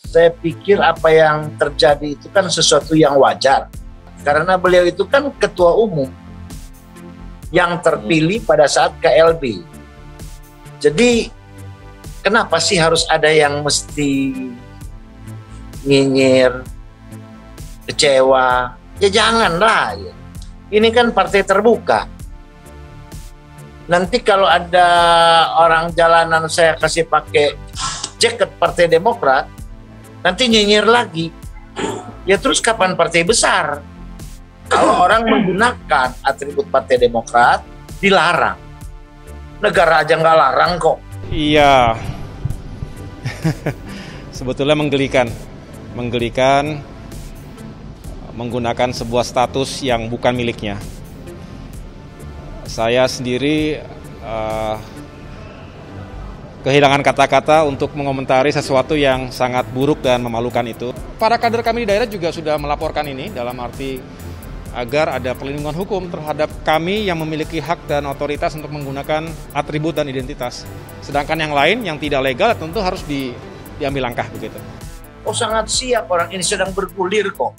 Saya pikir apa yang terjadi itu kan sesuatu yang wajar. Karena beliau itu kan ketua umum yang terpilih pada saat KLB. Jadi kenapa sih harus ada yang mesti nyinyir, kecewa? Ya janganlah. Ini kan partai terbuka. Nanti kalau ada orang jalanan saya kasih pakai jaket Partai Demokrat, nanti nyinyir lagi. Ya terus kapan partai besar? Kalau orang menggunakan atribut Partai Demokrat, dilarang. Negara aja nggak larang kok. Iya, sebetulnya menggelikan menggunakan sebuah status yang bukan miliknya. Saya sendiri kehilangan kata-kata untuk mengomentari sesuatu yang sangat buruk dan memalukan itu. Para kader kami di daerah juga sudah melaporkan ini dalam arti agar ada perlindungan hukum terhadap kami yang memiliki hak dan otoritas untuk menggunakan atribut dan identitas. Sedangkan yang lain yang tidak legal tentu harus diambil langkah begitu. Oh sangat siap, orang ini sedang bergulir kok.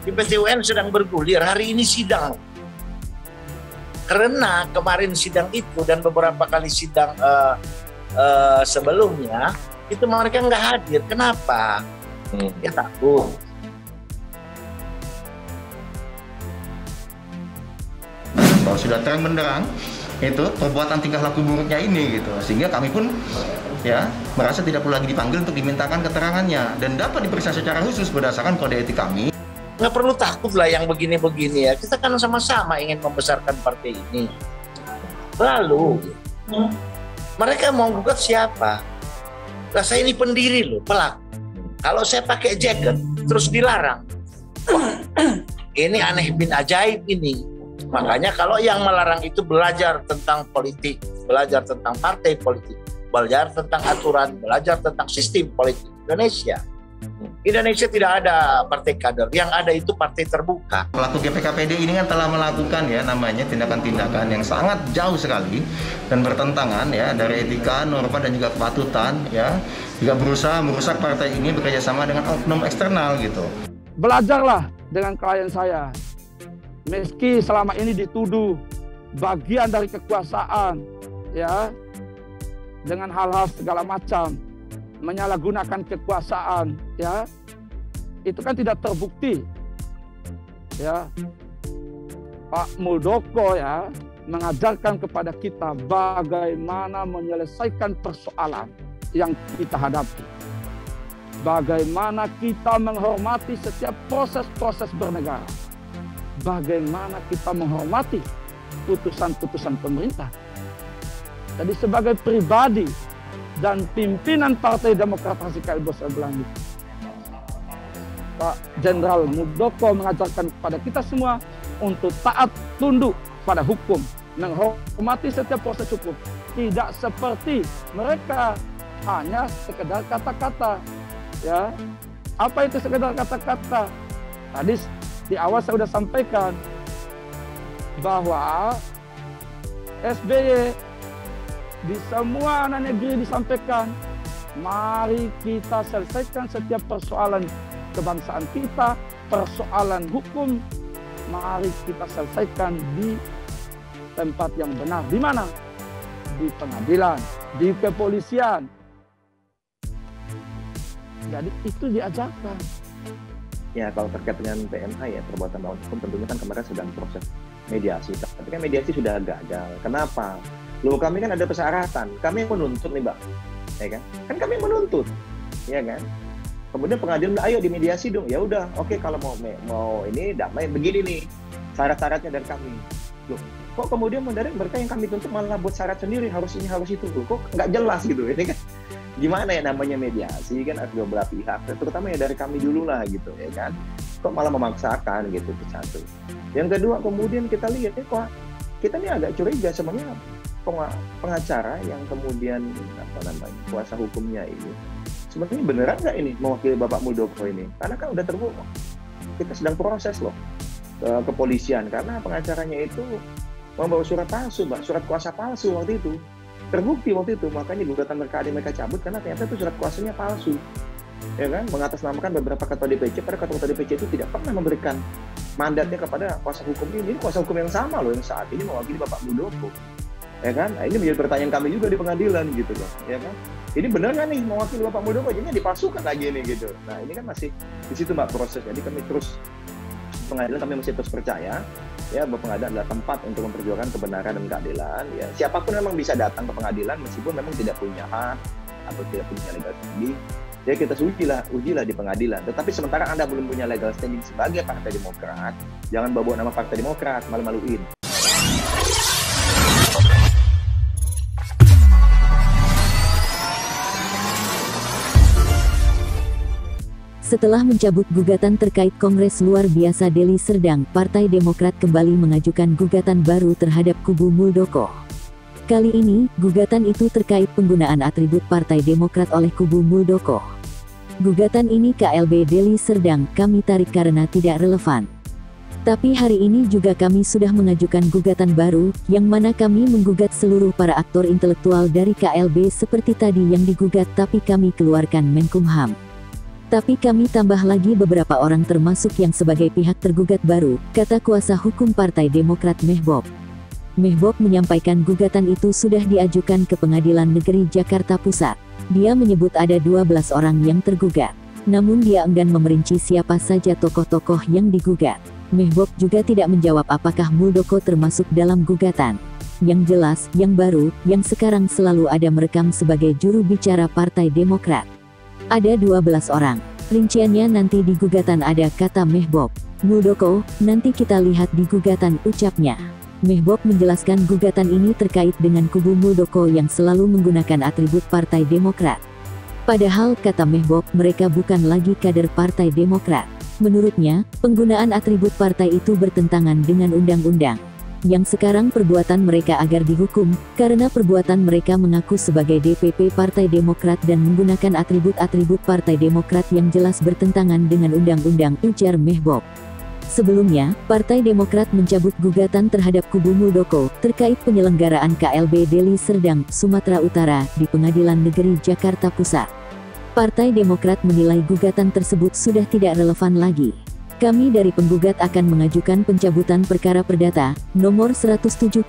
Di PT UN sedang bergulir, hari ini sidang. Karena kemarin sidang itu dan beberapa kali sidang sebelumnya, itu mereka nggak hadir. Kenapa? Ya takut. Bahwa sudah terang benderang itu perbuatan tingkah laku buruknya ini gitu, sehingga kami pun ya merasa tidak perlu lagi dipanggil untuk dimintakan keterangannya dan dapat diperiksa secara khusus berdasarkan kode etik kami. Nggak perlu takut lah yang begini-begini ya, kita kan sama-sama ingin membesarkan partai ini. Lalu mereka mau gugat siapa? Lah saya ini pendiri loh, pelaku. Kalau saya pakai jaket terus dilarang, ini aneh bin ajaib ini. Makanya kalau yang melarang itu belajar tentang politik, belajar tentang partai politik, belajar tentang aturan, belajar tentang sistem politik Indonesia. Indonesia tidak ada partai kader, yang ada itu partai terbuka. Pelaku GPKPD ini kan telah melakukan ya namanya tindakan-tindakan yang sangat jauh sekali dan bertentangan ya dari etika, norma dan juga kepatutan ya, juga berusaha merusak partai ini bekerjasama dengan oknum eksternal gitu. Belajarlah dengan klien saya. Meski selama ini dituduh bagian dari kekuasaan, ya, dengan hal-hal segala macam, menyalahgunakan kekuasaan, ya, itu kan tidak terbukti, ya. Pak Muldoko ya mengajarkan kepada kita bagaimana menyelesaikan persoalan yang kita hadapi, bagaimana kita menghormati setiap proses-proses bernegara. Bagaimana kita menghormati putusan-putusan pemerintah. Jadi sebagai pribadi dan pimpinan Partai Demokrasi KLB saya bilang gitu. Pak Jenderal Muldoko mengajarkan kepada kita semua untuk taat tunduk pada hukum, menghormati setiap proses hukum. Tidak seperti mereka hanya sekedar kata-kata. Ya, apa itu sekedar kata-kata? Tadi di awal saya sudah sampaikan bahwa SBY di semua anak negeri disampaikan, mari kita selesaikan setiap persoalan kebangsaan kita, persoalan hukum, mari kita selesaikan di tempat yang benar. Di mana? Di pengadilan, di kepolisian. Jadi itu diajarkan. Ya, kalau terkait dengan PMH ya, perbuatan melawan hukum, tentunya kan kemarin sedang proses mediasi. Tapi kan mediasi sudah gagal. Kenapa? Loh, kami kan ada persyaratan. Kami yang menuntut nih, Bang. Ya kan? Kan kami yang menuntut. Ya kan? Kemudian pengadilan, ayo dimediasi dong. Ya udah, oke, kalau mau ini damai begini nih. Syarat-syaratnya dari kami. Loh, kok kemudian dari mereka yang kami tuntut malah buat syarat sendiri, harus ini, harus itu. Loh, kok nggak jelas gitu. Ini kan gimana ya namanya mediasi kan ada dua belah pihak, terutama ya dari kami dulu lah gitu ya kan, kok malah memaksakan gitu itu satu. Yang kedua kemudian kita lihat kok kita ini agak curiga sebenarnya pengacara yang kemudian apa namanya kuasa hukumnya ini sebenarnya beneran nggak ini mewakili Bapak Muldoko ini, karena kan udah terbukti kita sedang proses loh ke kepolisian karena pengacaranya itu membawa surat palsu, Mbak, surat kuasa palsu waktu itu. Terbukti waktu itu, makanya gugatan mereka cabut karena ternyata itu surat kuasanya palsu. ya kan, mengatasnamakan beberapa ketua DPC, pada ketua DPC itu tidak pernah memberikan mandatnya kepada kuasa hukum ini. Ini kuasa hukum yang sama loh yang saat ini mewakili Bapak Muldoko, ya kan. Nah, ini menjadi pertanyaan kami juga di pengadilan gitu loh, ya kan. Ini benar nggak nih mewakili Bapak Muldoko, jadinya dipalsukan lagi nih gitu. Nah, ini kan masih di situ Mbak proses. Jadi kami terus pengadilan, kami masih terus percaya ya bahwa pengadilan adalah tempat untuk memperjuangkan kebenaran dan keadilan. Ya, siapapun memang bisa datang ke pengadilan meskipun memang tidak punya hak atau tidak punya legal standing. Ya kita ujilah di pengadilan. Tetapi sementara Anda belum punya legal standing sebagai Partai Demokrat, jangan bawa nama Partai Demokrat, malu-maluin. Setelah mencabut gugatan terkait Kongres Luar Biasa Deli Serdang, Partai Demokrat kembali mengajukan gugatan baru terhadap kubu Muldoko. Kali ini, gugatan itu terkait penggunaan atribut Partai Demokrat oleh kubu Muldoko. Gugatan ini KLB Deli Serdang kami tarik karena tidak relevan. Tapi hari ini juga kami sudah mengajukan gugatan baru, yang mana kami menggugat seluruh para aktor intelektual dari KLB seperti tadi yang digugat tapi kami keluarkan Menkumham. Tapi kami tambah lagi beberapa orang termasuk yang sebagai pihak tergugat baru, kata kuasa hukum Partai Demokrat Mehbob. Mehbob menyampaikan gugatan itu sudah diajukan ke Pengadilan Negeri Jakarta Pusat. Dia menyebut ada 12 orang yang tergugat. Namun dia enggan memerinci siapa saja tokoh-tokoh yang digugat. Mehbob juga tidak menjawab apakah Muldoko termasuk dalam gugatan. Yang jelas, yang baru, yang sekarang selalu ada merekam sebagai juru bicara Partai Demokrat. Ada 12 orang. Rinciannya nanti di gugatan ada, kata Mehbob. Muldoko, nanti kita lihat di gugatan, ucapnya. Mehbob menjelaskan gugatan ini terkait dengan kubu Muldoko yang selalu menggunakan atribut Partai Demokrat. Padahal, kata Mehbob, mereka bukan lagi kader Partai Demokrat. Menurutnya, penggunaan atribut partai itu bertentangan dengan undang-undang. Yang sekarang perbuatan mereka agar dihukum, karena perbuatan mereka mengaku sebagai DPP Partai Demokrat dan menggunakan atribut-atribut Partai Demokrat yang jelas bertentangan dengan undang-undang, ujar Mehbob. Sebelumnya, Partai Demokrat mencabut gugatan terhadap kubu Muldoko terkait penyelenggaraan KLB Deli Serdang, Sumatera Utara di Pengadilan Negeri Jakarta Pusat. Partai Demokrat menilai gugatan tersebut sudah tidak relevan lagi. Kami dari penggugat akan mengajukan pencabutan perkara perdata nomor 172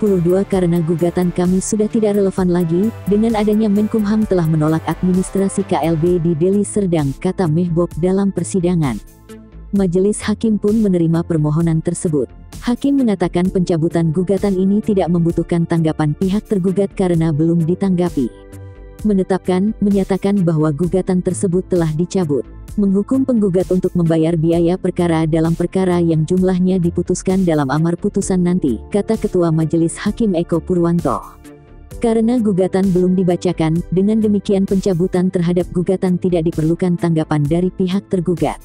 karena gugatan kami sudah tidak relevan lagi dengan adanya Menkumham telah menolak administrasi KLB di Deli Serdang, kata Mehbob dalam persidangan. Majelis Hakim pun menerima permohonan tersebut. Hakim mengatakan pencabutan gugatan ini tidak membutuhkan tanggapan pihak tergugat karena belum ditanggapi. Menyatakan bahwa gugatan tersebut telah dicabut. Menghukum penggugat untuk membayar biaya perkara dalam perkara yang jumlahnya diputuskan dalam amar putusan nanti, kata Ketua Majelis Hakim Eko Purwanto. Karena gugatan belum dibacakan, dengan demikian pencabutan terhadap gugatan tidak diperlukan tanggapan dari pihak tergugat.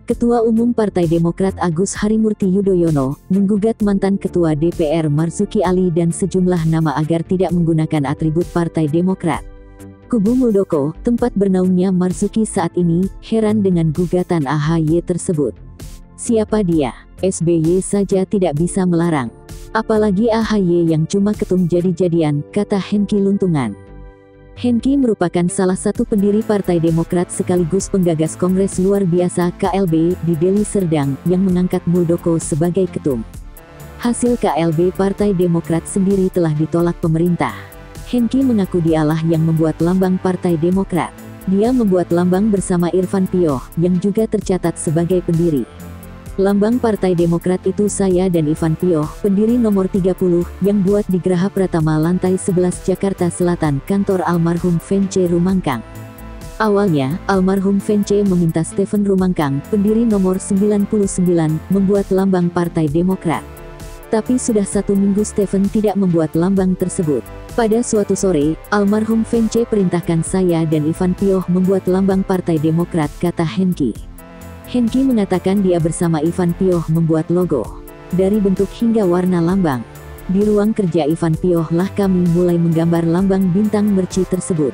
Ketua Umum Partai Demokrat Agus Harimurti Yudhoyono menggugat mantan Ketua DPR Marzuki Ali dan sejumlah nama agar tidak menggunakan atribut Partai Demokrat. Kubu Muldoko, tempat bernaungnya Marzuki saat ini, heran dengan gugatan AHY tersebut. Siapa dia? SBY saja tidak bisa melarang. Apalagi AHY yang cuma ketum jadi-jadian, kata Hengki Luntungan. Hengki merupakan salah satu pendiri Partai Demokrat sekaligus penggagas Kongres Luar Biasa KLB di Deli Serdang yang mengangkat Muldoko sebagai ketum. Hasil KLB Partai Demokrat sendiri telah ditolak pemerintah. Hengki mengaku dialah yang membuat lambang Partai Demokrat. Dia membuat lambang bersama Irfan Pioh yang juga tercatat sebagai pendiri. Lambang Partai Demokrat itu saya dan Irfan Pioh, pendiri nomor 30, yang buat di Graha Pratama lantai 11 Jakarta Selatan, kantor almarhum Vence Rumangkang. Awalnya, almarhum Vence meminta Stephen Rumangkang, pendiri nomor 99, membuat lambang Partai Demokrat. Tapi sudah 1 minggu Stephen tidak membuat lambang tersebut. Pada suatu sore, almarhum Vence perintahkan saya dan Irfan Pioh membuat lambang Partai Demokrat, kata Hengki. Hengki mengatakan dia bersama Irfan Pioh membuat logo. Dari bentuk hingga warna lambang. Di ruang kerja Irfan Pioh lah kami mulai menggambar lambang bintang merci tersebut.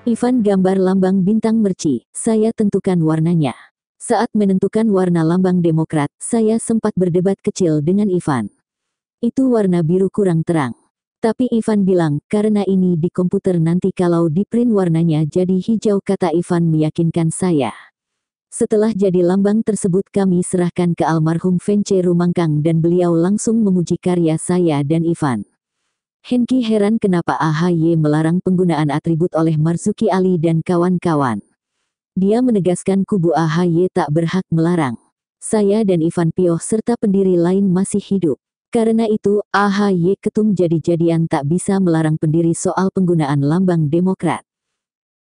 Irfan gambar lambang bintang merci, saya tentukan warnanya. Saat menentukan warna lambang Demokrat, saya sempat berdebat kecil dengan Irfan. Itu warna biru kurang terang. Tapi Ivan bilang, karena ini di komputer nanti kalau di print warnanya jadi hijau, kata Ivan meyakinkan saya. Setelah jadi lambang tersebut kami serahkan ke almarhum Vence Rumangkang dan beliau langsung memuji karya saya dan Ivan. Hengki heran kenapa AHY melarang penggunaan atribut oleh Marzuki Ali dan kawan-kawan. Dia menegaskan kubu AHY tak berhak melarang. Saya dan Ivan Pioh serta pendiri lain masih hidup. Karena itu, AHY ketum jadi-jadian tak bisa melarang pendiri soal penggunaan lambang Demokrat.